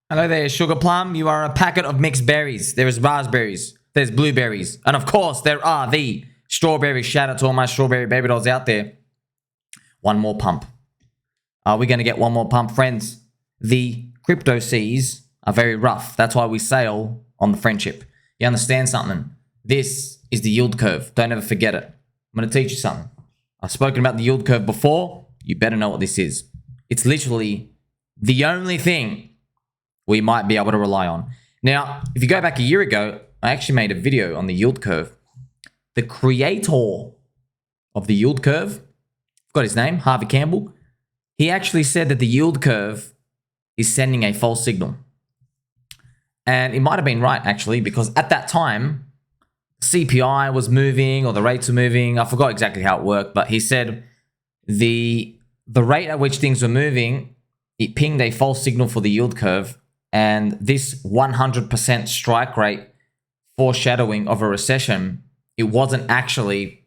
Hello there, Sugar Plum. You are a packet of mixed berries. There is raspberries, there's blueberries, and of course, there are the strawberries. Shout out to all my strawberry baby dolls out there. One more pump. Are we going to get one more pump, friends? The crypto seas are very rough. That's why we sail on the friendship. You understand something? This is the yield curve. Don't ever forget it. I'm going to teach you something. I've spoken about the yield curve before. You better know what this is. It's literally the only thing we might be able to rely on. Now, if you go back a year ago, I actually made a video on the yield curve. The creator of the yield curve, I've got his name, Harvey Campbell. He actually said that the yield curve is sending a false signal. And it might have been right, actually, because at that time, CPI was moving or the rates were moving. I forgot exactly how it worked, but he said the rate at which things were moving, it pinged a false signal for the yield curve. And this 100% strike rate foreshadowing of a recession, it wasn't actually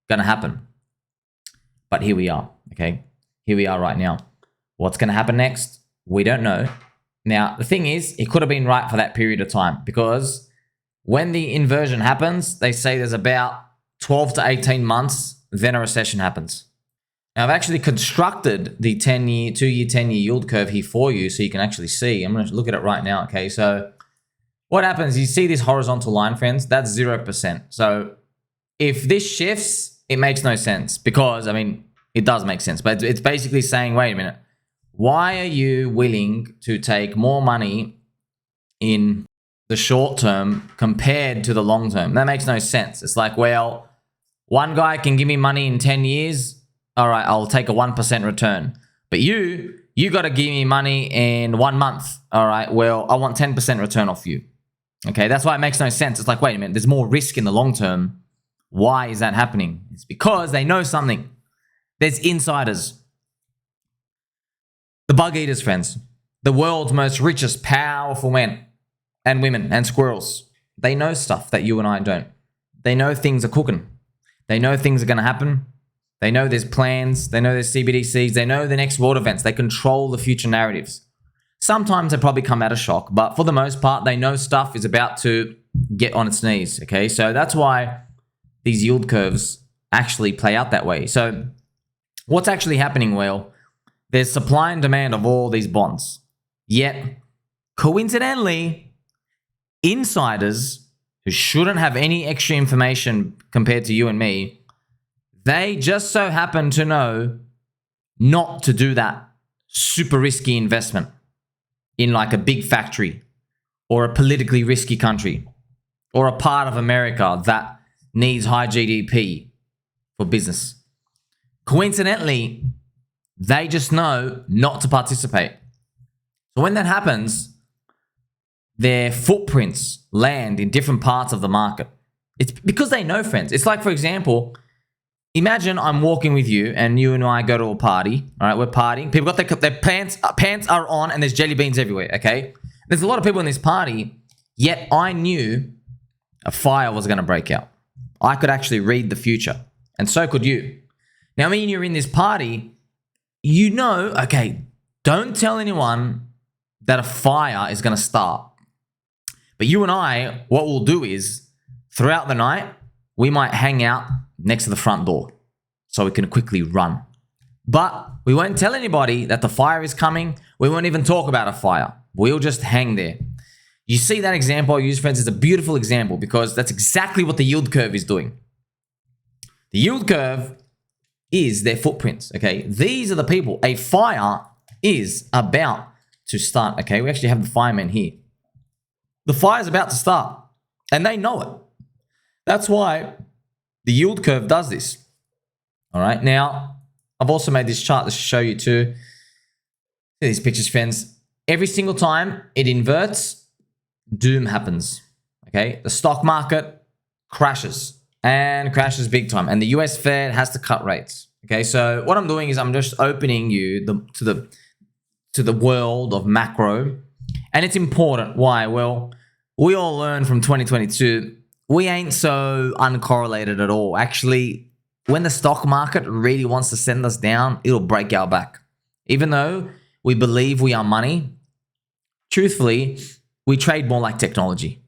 going to happen. But here we are, okay? Here we are right now. What's going to happen next? We don't know. Now, the thing is, it could have been right for that period of time because when the inversion happens, they say there's about 12 to 18 months, then a recession happens. Now, I've actually constructed the 2-year, 10-year yield curve here for you so you can actually see. I'm going to look at it right now, okay? So what happens, you see this horizontal line, friends? That's 0%. So if this shifts, it makes no sense because, I mean, it does make sense. But it's basically saying, wait a minute, why are you willing to take more money in the short term compared to the long term? That makes no sense. It's like, well, one guy can give me money in 10 years. All right, I'll take a 1% return. But you got to give me money in 1 month. All right, well, I want 10% return off you. Okay, that's why it makes no sense. It's like, wait a minute, there's more risk in the long term. Why is that happening? It's because they know something. There's insiders. The bug eaters, friends. The world's most richest, powerful men and women and squirrels. They know stuff that you and I don't. They know things are cooking. They know things are going to happen. They know there's plans. They know there's CBDCs. They know the next world events. They control the future narratives. Sometimes they probably come out of shock, but for the most part, they know stuff is about to get on its knees, okay? So that's why these yield curves actually play out that way. So what's actually happening? Well, there's supply and demand of all these bonds. Yet, coincidentally, insiders who shouldn't have any extra information compared to you and me, they just so happen to know not to do that super risky investment in like a big factory or a politically risky country or a part of America that needs high GDP for business. Coincidentally, they just know not to participate. So when that happens, their footprints land in different parts of the market. It's because they know, friends. It's like, for example, imagine I'm walking with you and you and I go to a party. All right, we're partying. People got their pants are on and there's jelly beans everywhere, okay? There's a lot of people in this party, yet I knew a fire was going to break out. I could actually read the future, and so could you. Now, when you're in this party, you know, okay, don't tell anyone that a fire is going to start. But you and I, what we'll do is, throughout the night, we might hang out next to the front door so we can quickly run. But we won't tell anybody that the fire is coming. We won't even talk about a fire. We'll just hang there. You see that example I use, friends? It's a beautiful example because that's exactly what the yield curve is doing. The yield curve is their footprints, okay? These are the people. A fire is about to start, okay? We actually have the firemen here. The fire is about to start, and they know it. That's why the yield curve does this. All right. Now, I've also made this chart to show you too. These pictures, friends. Every single time it inverts, doom happens. Okay. The stock market crashes and crashes big time. And the US Fed has to cut rates. Okay. So what I'm doing is I'm just opening you to the world of macro. And it's important. Why? Well, we all learned from 2022. We ain't so uncorrelated at all. Actually, when the stock market really wants to send us down, it'll break our back. Even though we believe we are money, truthfully, we trade more like technology,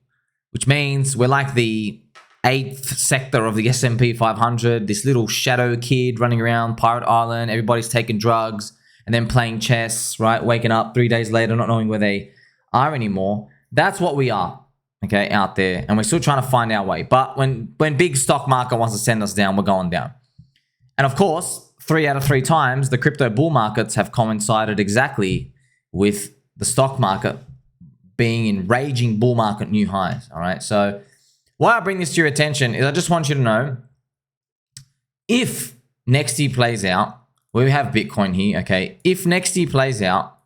which means we're like the 8th sector of the S&P 500, this little shadow kid running around Pirate Island, everybody's taking drugs and then playing chess, right? Waking up 3 days later, not knowing where they are anymore. That's what we are, okay, out there. And we're still trying to find our way. But when big stock market wants to send us down, we're going down. And of course, 3 out of 3 times, the crypto bull markets have coincided exactly with the stock market being in raging bull market new highs, all right? So why I bring this to your attention is I just want you to know, if next year plays out, we have Bitcoin here, okay? If next year plays out,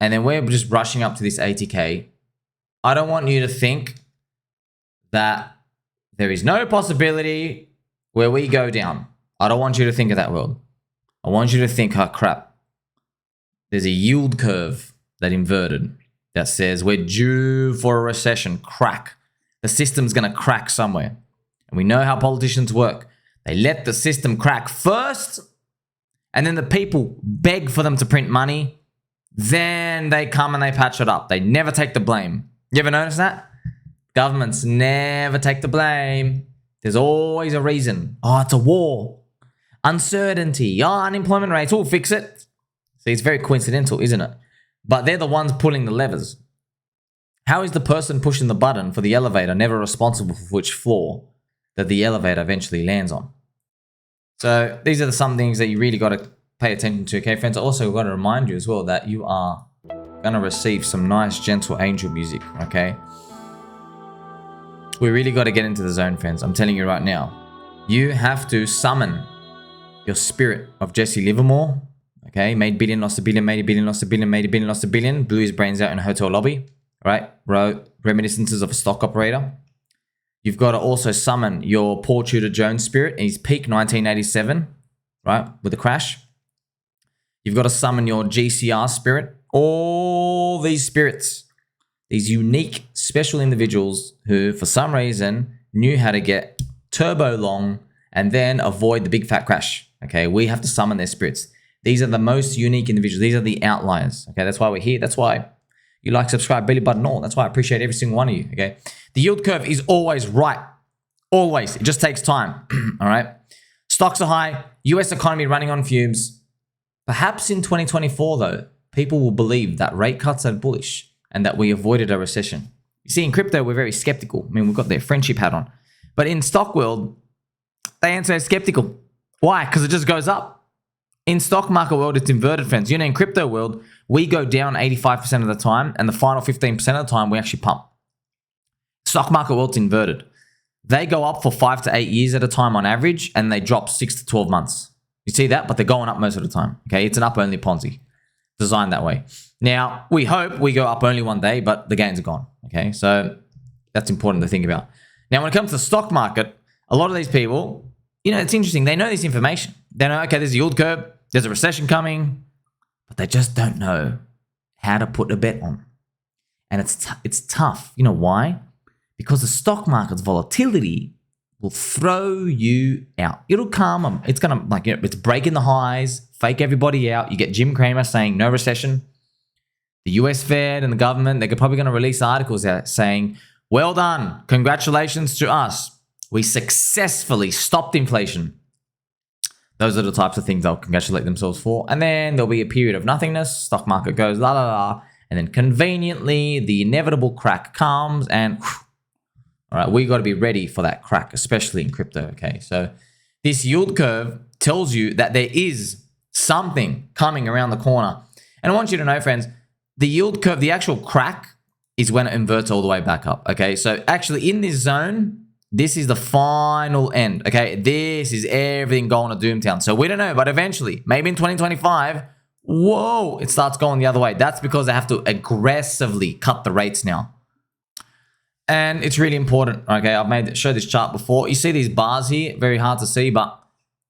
and then we're just rushing up to this 80K, I don't want you to think that there is no possibility where we go down. I don't want you to think of that world. I want you to think, oh crap, there's a yield curve that inverted that says we're due for a recession, crack. The system's going to crack somewhere. And we know how politicians work. They let the system crack first, and then the people beg for them to print money. Then they come and they patch it up. They never take the blame. You ever notice that? Governments never take the blame. There's always a reason. Oh, it's a war. Uncertainty. Oh, unemployment rates. We'll fix it. See, it's very coincidental, isn't it? But they're the ones pulling the levers. How is the person pushing the button for the elevator never responsible for which floor that the elevator eventually lands on? So these are some things that you really got to pay attention to, okay, friends? I also got to remind you as well that you are going to receive some nice, gentle angel music, okay? We really got to get into the zone, friends. I'm telling you right now. You have to summon your spirit of Jesse Livermore, okay? Made billion, lost a billion, made a billion, lost a billion, made a billion, lost a billion, blew his brains out in a hotel lobby, right? Wrote reminiscences of a stock operator. You've got to also summon your Paul Tudor Jones spirit in his peak 1987, right? With the crash. You've got to summon your GCR spirit. All these spirits, these unique, special individuals who, for some reason, knew how to get turbo long and then avoid the big fat crash. Okay, we have to summon their spirits. These are the most unique individuals. These are the outliers. Okay, that's why we're here. That's why you like, subscribe, belly button, all. That's why I appreciate every single one of you. Okay, the yield curve is always right. Always. It just takes time. All right. Stocks are high. US economy running on fumes. Perhaps in 2024, though, people will believe that rate cuts are bullish and that we avoided a recession. You see, in crypto, we're very skeptical. I mean, we've got their friendship hat on. But in stock world, they answer skeptical. Why? Because it just goes up. In stock market world, it's inverted, friends. You know, in crypto world, we go down 85% of the time, and the final 15% of the time, we actually pump. Stock market world's inverted. They go up for 5 to 8 years at a time on average, and they drop 6 to 12 months. You see that? But they're going up most of the time. Okay, it's an up-only Ponzi. Designed that way. Now, we hope we go up only one day, but the gains are gone. Okay, so that's important to think about. Now, when it comes to the stock market, a lot of these people, you know, it's interesting. They know this information. They know, okay, there's a yield curve, there's a recession coming, but they just don't know how to put a bet on. And it's tough. You know why? Because the stock market's volatility will throw you out. It'll come. It's going to, like, you know, it's breaking the highs, fake everybody out. You get Jim Cramer saying no recession. The US Fed and the government, they're probably going to release articles out saying, well done, congratulations to us. We successfully stopped inflation. Those are the types of things they'll congratulate themselves for. And then there'll be a period of nothingness. Stock market goes la la la. And then conveniently, the inevitable crack comes and whew, all right, we got to be ready for that crack, especially in crypto. Okay, so this yield curve tells you that there is something coming around the corner. And I want you to know, friends, the yield curve, the actual crack is when it inverts all the way back up. Okay, so actually in this zone, this is the final end. Okay, this is everything going to Doomtown. So we don't know, but eventually, maybe in 2025, whoa, it starts going the other way. That's because they have to aggressively cut the rates now. And it's really important. Okay, I've showed this chart before. You see these bars here, very hard to see, but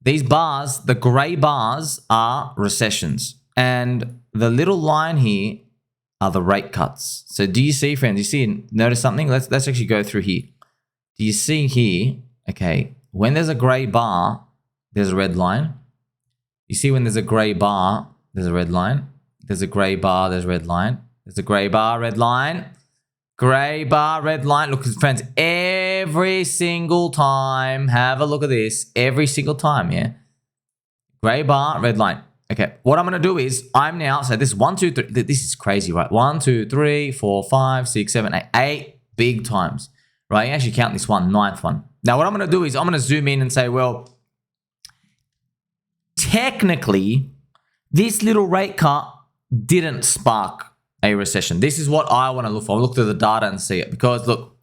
these bars, the gray bars are recessions. And the little line here are the rate cuts. So do you see, friends? You see, notice something? Let's actually go through here. Do you see here, okay, when there's a gray bar, there's a red line. You see when there's a gray bar, there's a red line. There's a gray bar, there's a red line. There's a gray bar, red line. Gray bar, red line. Look, friends, every single time, have a look at this. Every single time, yeah. Gray bar, red line. Okay, what I'm going to do is I'm now, so this is 1, 2, 3. This is crazy, right? 1, 2, 3, 4, 5, 6, 7, 8. 8 big times, right? You actually count this one, 9th one. Now, what I'm going to do is I'm going to zoom in and say, well, technically, this little rate cut didn't spark a recession. This is what I want to look for. I'll look through the data and see it because, look,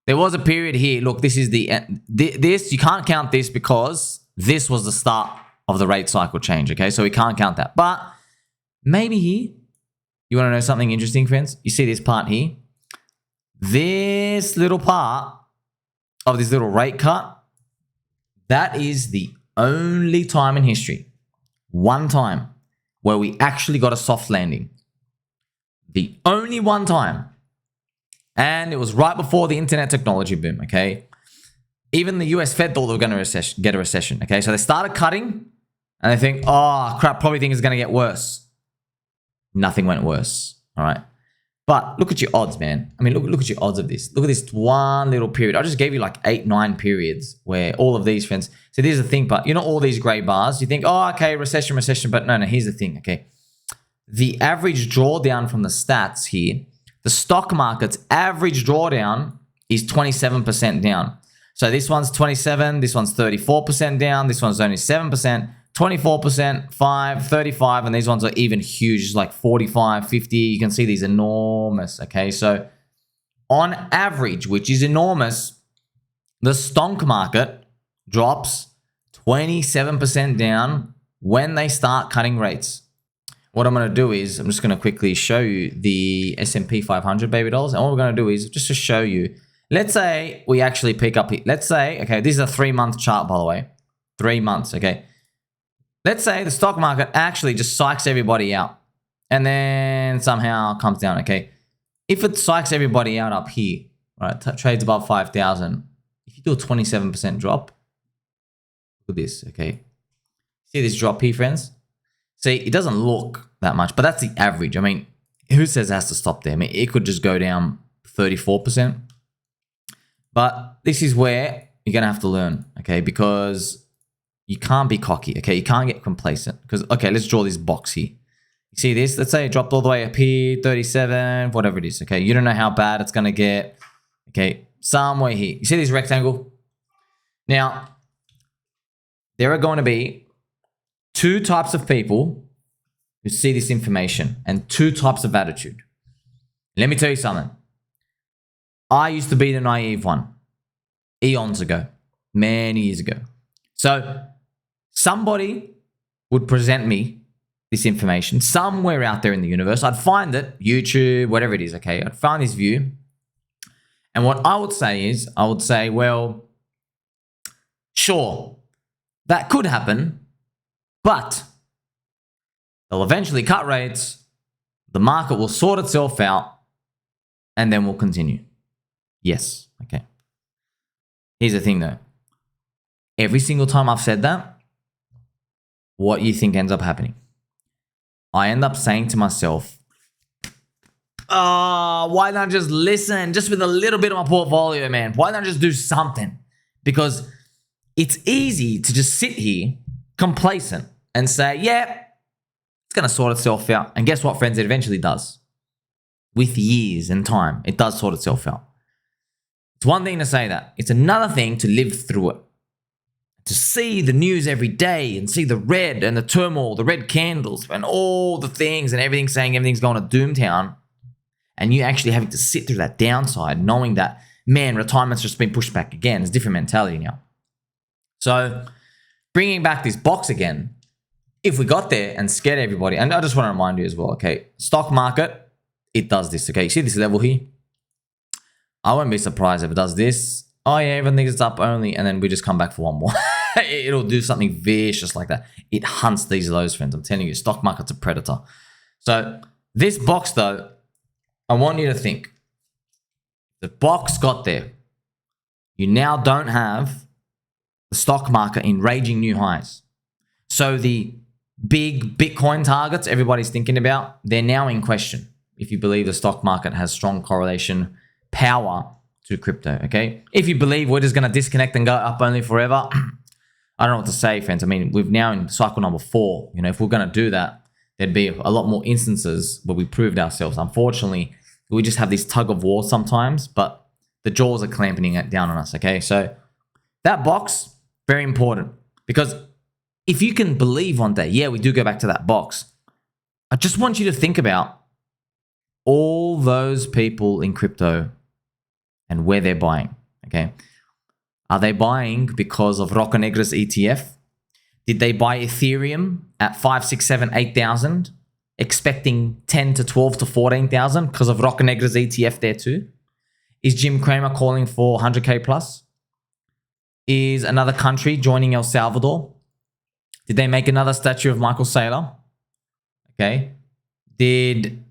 there was a period here. Look, this is the end. This, you can't count this because this was the start of the rate cycle change, okay? So we can't count that. But maybe here, you want to know something interesting, friends? You see this part here? This little part of this little rate cut, that is the only time in history, one time, where we actually got a soft landing. The only one time. And it was right before the internet technology boom, okay? Even the US Fed thought they were going to get a recession, okay? So they started cutting, and they think, oh, crap, probably think it's going to get worse. Nothing went worse, all right? But look at your odds, man. I mean, look at your odds of this. Look at this one little period. I just gave you like 8, 9 periods where all of these, friends. So here's the thing, but you know all these gray bars? You think, oh, okay, recession. But no, here's the thing, okay? The average drawdown from the stats here, the stock market's average drawdown is 27% down. So this one's 27, this one's 34% down, this one's only 7%, 24%, 5, 35, and these ones are even huge, like 45, 50. You can see these enormous, okay? So on average, which is enormous, the stock market drops 27% down when they start cutting rates. What I'm going to do is I'm just going to quickly show you the S&P 500, baby dolls. And what we're going to do is just to show you, let's say we actually pick up, let's say, okay, this is a 3-month chart, by the way, 3 months, okay? Let's say the stock market actually just psychs everybody out and then somehow comes down, okay? If it psychs everybody out up here, right, trades above 5,000, if you do a 27% drop, look at this, okay? See this drop here, friends? See, it doesn't look that much, but that's the average. I mean, who says it has to stop there? I mean, it could just go down 34%. But this is where you're going to have to learn, okay? Because you can't be cocky, okay? You can't get complacent. Because, okay, let's draw this box here. You see this? Let's say it dropped all the way up here, 37, whatever it is, okay? You don't know how bad it's going to get, okay? Somewhere here. You see this rectangle? Now, there are going to be 2 types of people who see this information and 2 types of attitude. Let me tell you something. I used to be the naive one eons ago, many years ago. So somebody would present me this information somewhere out there in the universe. I'd find it, YouTube, whatever it is, okay? I'd find this view. And what I would say is, I would say, well, sure, that could happen, but they'll eventually cut rates, the market will sort itself out, and then we'll continue. Yes, okay. Here's the thing though. Every single time I've said that, what you think ends up happening? I end up saying to myself, oh, why not just listen? Just with a little bit of my portfolio, man. Why not just do something? Because it's easy to just sit here complacent and say, yeah, it's going to sort itself out. And guess what, friends? It eventually does. With years and time, it does sort itself out. It's one thing to say that. It's another thing to live through it. To see the news every day and see the red and the turmoil, the red candles and all the things and everything saying everything's going to doomtown. And you actually having to sit through that downside knowing that, man, retirement's just been pushed back again. It's a different mentality now. So bringing back this box again, if we got there and scared everybody, and I just want to remind you as well, okay, stock market, it does this, okay? You see this level here? I won't be surprised if it does this. Oh yeah, everyone thinks it's up only, and then we just come back for one more. It'll do something vicious like that. It hunts these lows, friends. I'm telling you, stock market's a predator. So this box though, I want you to think. The box got there. You now don't have the stock market in raging new highs. So the big Bitcoin targets everybody's thinking about, they're now in question. if you believe the stock market has strong correlation power to crypto, okay? If you believe we're just going to disconnect and go up only forever, I don't know what to say, friends. I mean, we're now in cycle number 4. You know, if we're going to do that, there'd be a lot more instances where we proved ourselves. Unfortunately, we just have this tug of war sometimes, but the jaws are clamping it down on us, okay? So that box, very important, because if you can believe one day, yeah, we do go back to that box, I just want you to think about all those people in crypto and where they're buying, okay? Are they buying because of Roca Negra's ETF? Did they buy Ethereum at 5, 6, 7, 8,000, expecting 10 to 12 to 14,000 because of Roca Negra's ETF there too? Is Jim Cramer calling for 100K plus? Is another country joining El Salvador? Did they make another statue of Michael Saylor? Okay. Did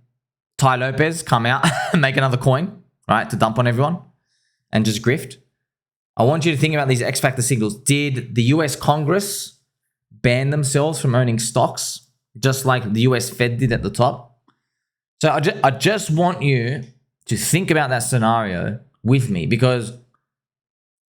Ty Lopez come out and make another coin, right, to dump on everyone and just grift? I want you to think about these X factor signals. Did the US Congress ban themselves from owning stocks, just like the US Fed did at the top? So I just want you to think about that scenario with me, because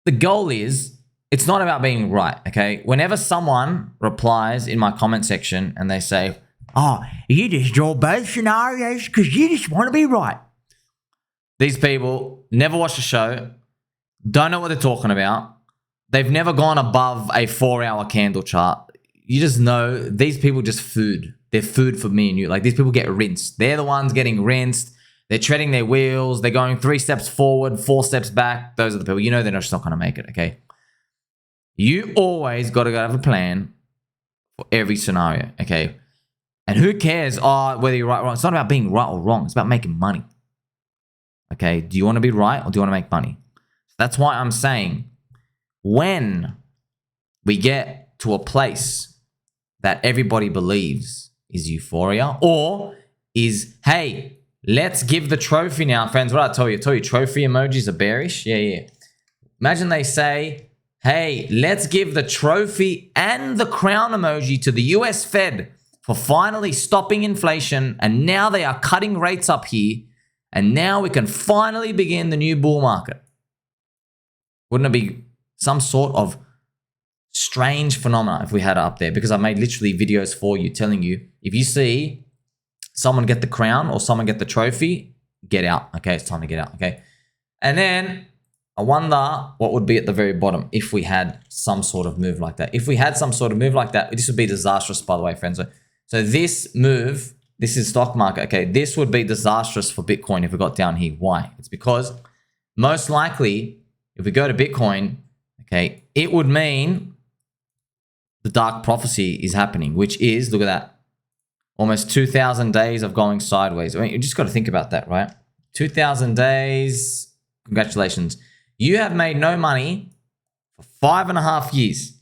the goal is, it's not about being right, okay? Whenever someone replies in my comment section and they say, oh, you just draw both scenarios because you just want to be right. These people never watch the show, don't know what they're talking about. They've never gone above a 4-hour candle chart. You just know these people just food. They're food for me and you. Like, these people get rinsed. They're the ones getting rinsed. They're treading their wheels. They're going 3 steps forward, 4 steps back. Those are the people. You know they're just not going to make it, okay? You always got to have a plan for every scenario, okay? And who cares whether you're right or wrong? It's not about being right or wrong. It's about making money, okay? Do you want to be right or do you want to make money? That's why I'm saying, when we get to a place that everybody believes is euphoria, or is, hey, let's give the trophy now, friends. What did I tell you? Trophy emojis are bearish. Yeah. Imagine they say, hey, let's give the trophy and the crown emoji to the US Fed for finally stopping inflation, and now they are cutting rates up here, and now we can finally begin the new bull market. Wouldn't it be some sort of strange phenomena if we had it up there? Because I made literally videos for you telling you, if you see someone get the crown or someone get the trophy, get out. Okay, it's time to get out. Okay. And then I wonder what would be at the very bottom if we had some sort of move like that. If we had some sort of move like that, this would be disastrous, by the way, friends. So this move, this is stock market. Okay, this would be disastrous for Bitcoin if we got down here. Why? It's because most likely, if we go to Bitcoin, okay, it would mean the dark prophecy is happening, which is, look at that, almost 2,000 days of going sideways. I mean, you just got to think about that, right? 2,000 days, congratulations. You have made no money for 5.5 years.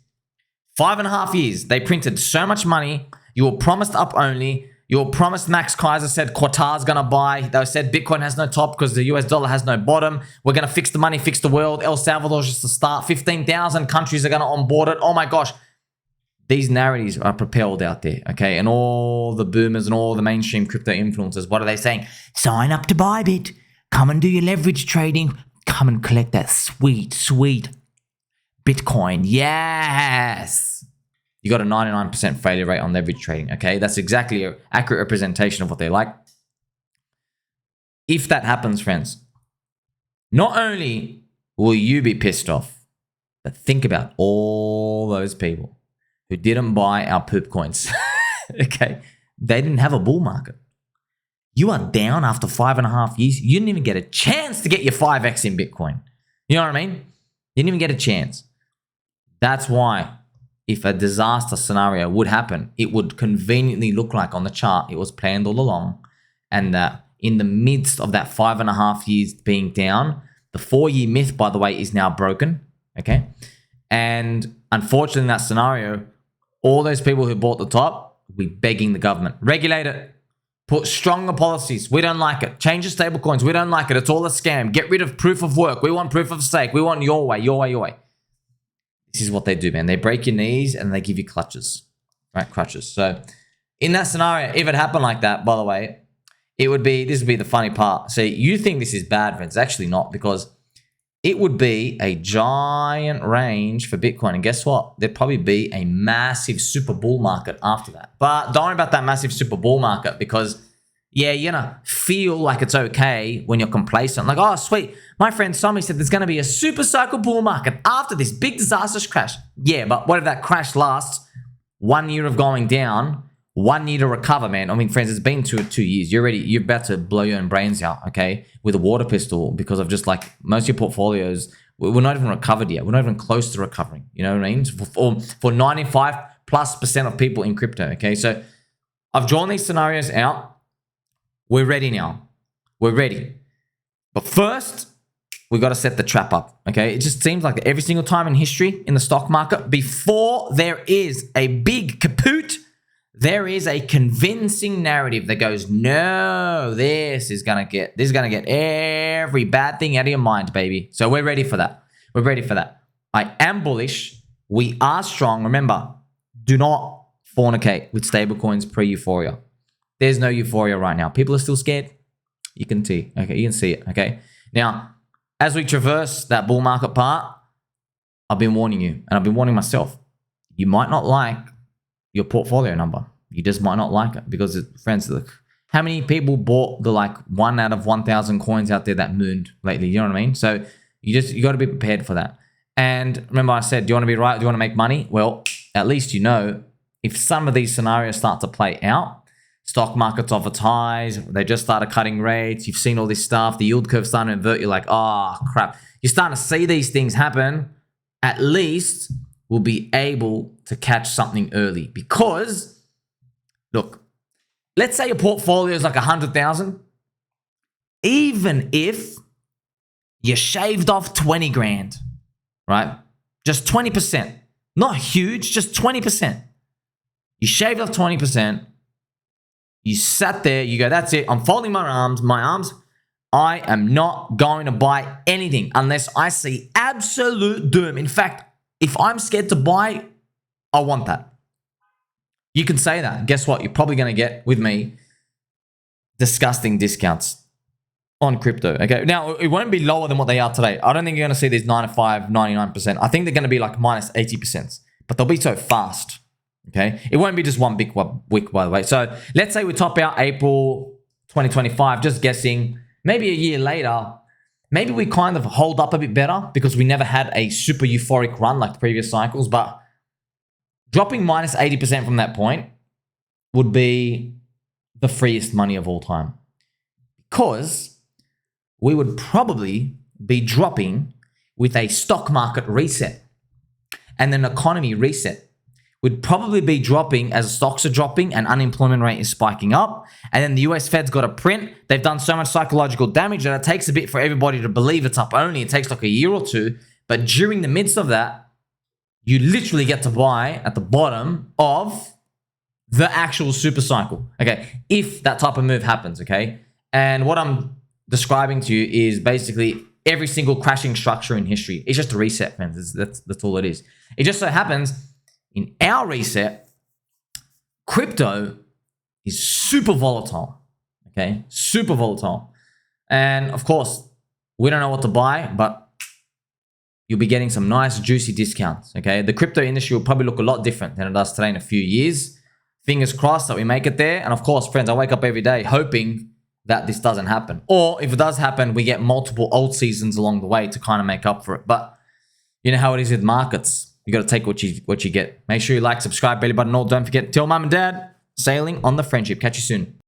5.5 years. They printed so much money. You were promised up only. You were promised, Max Kaiser said Qatar's going to buy. They said Bitcoin has no top because the US dollar has no bottom. We're going to fix the money, fix the world. El Salvador's just the start. 15,000 countries are going to onboard it. Oh my gosh. These narratives are propelled out there, okay? And all the boomers and all the mainstream crypto influencers, what are they saying? Sign up to Bybit. Come and do your leverage trading. Come and collect that sweet, sweet Bitcoin. Yes. You got a 99% failure rate on leverage trading, okay? That's exactly an accurate representation of what they're like. If that happens, friends, not only will you be pissed off, but think about all those people who didn't buy our poop coins, okay? They didn't have a bull market. You are down after 5.5 years. You didn't even get a chance to get your 5x in Bitcoin. You know what I mean? You didn't even get a chance. That's why, if a disaster scenario would happen, it would conveniently look like on the chart it was planned all along, and that in the midst of that 5.5 years being down, the 4-year myth, by the way, is now broken, okay? And unfortunately, in that scenario, all those people who bought the top will be begging the government, regulate it, put stronger policies. We don't like it. Change the stable coins. We don't like it. It's all a scam. Get rid of proof of work. We want proof of stake. We want your way, your way, your way. This is what they do, man. They break your knees and they give you clutches, right? Crutches. So in that scenario, if it happened like that, by the way, This would be the funny part. See, you think this is bad, friends. It's actually not, because it would be a giant range for Bitcoin. And guess what? There'd probably be a massive super bull market after that. But don't worry about that massive super bull market, because yeah, you're gonna feel like it's okay when you're complacent. Like, oh, sweet. My friend Somi said there's gonna be a super cycle bull market after this big disastrous crash. Yeah, but what if that crash lasts 1 year of going down, 1 year to recover, man? I mean, friends, it's been 2 years. You're about to blow your own brains out, okay, with a water pistol, because of just like most of your portfolios, we're not even recovered yet. We're not even close to recovering. You know what I mean? For 95+% of people in crypto, okay? So I've drawn these scenarios out. We're ready now. We're ready. But first, we got to set the trap up, okay? It just seems like every single time in history in the stock market, before there is a big kaput, there is a convincing narrative that goes, no, this is gonna get every bad thing out of your mind, baby. So we're ready for that. We're ready for that. I am bullish. We are strong. Remember, do not fornicate with stablecoins pre-euphoria. There's no euphoria right now. People are still scared. You can see. Okay, you can see it. Okay. Now, as we traverse that bull market part, I've been warning you, and I've been warning myself. You might not like your portfolio number. You just might not like it, because, friends, look, how many people bought the like 1 out of 1,000 coins out there that mooned lately? You know what I mean? So you got to be prepared for that. And remember, I said, do you want to be right? Do you want to make money? Well, at least you know if some of these scenarios start to play out. Stock market's off its highs. They just started cutting rates. You've seen all this stuff. The yield curve's starting to invert. You're like, oh, crap. You're starting to see these things happen. At least we'll be able to catch something early. Because, look, let's say your portfolio is like 100,000. Even if you shaved off 20 grand, right? Just 20%. Not huge, just 20%. You shaved off 20%. You sat there, you go, that's it. I'm folding my arms. I am not going to buy anything unless I see absolute doom. In fact, if I'm scared to buy, I want that. You can say that. Guess what? You're probably going to get, with me, disgusting discounts on crypto. Okay. Now, it won't be lower than what they are today. I don't think you're going to see these 95, 99%. I think they're going to be like minus 80%, but they'll be so fast. Okay, it won't be just one big week, by the way. So let's say we top out April 2025, just guessing, maybe a year later, maybe we kind of hold up a bit better because we never had a super euphoric run like the previous cycles, but dropping minus 80% from that point would be the freest money of all time, because we would probably be dropping with a stock market reset and an economy reset. Would probably be dropping as stocks are dropping and unemployment rate is spiking up. And then the US Fed's got a print. They've done so much psychological damage that it takes a bit for everybody to believe it's up only. It takes like a year or two. But during the midst of that, you literally get to buy at the bottom of the actual super cycle. Okay, if that type of move happens, okay? And what I'm describing to you is basically every single crashing structure in history. It's just a reset, friends. That's all it is. It just so happens in our reset, crypto is super volatile, okay? Super volatile. And of course, we don't know what to buy, but you'll be getting some nice juicy discounts, okay? The crypto industry will probably look a lot different than it does today in a few years. Fingers crossed that we make it there. And of course, friends, I wake up every day hoping that this doesn't happen. Or if it does happen, we get multiple old seasons along the way to kind of make up for it. But you know how it is with markets. You got to take what you get. Make sure you like, subscribe, belly button all. Don't forget, tell mom and dad, sailing on the friendship. Catch you soon.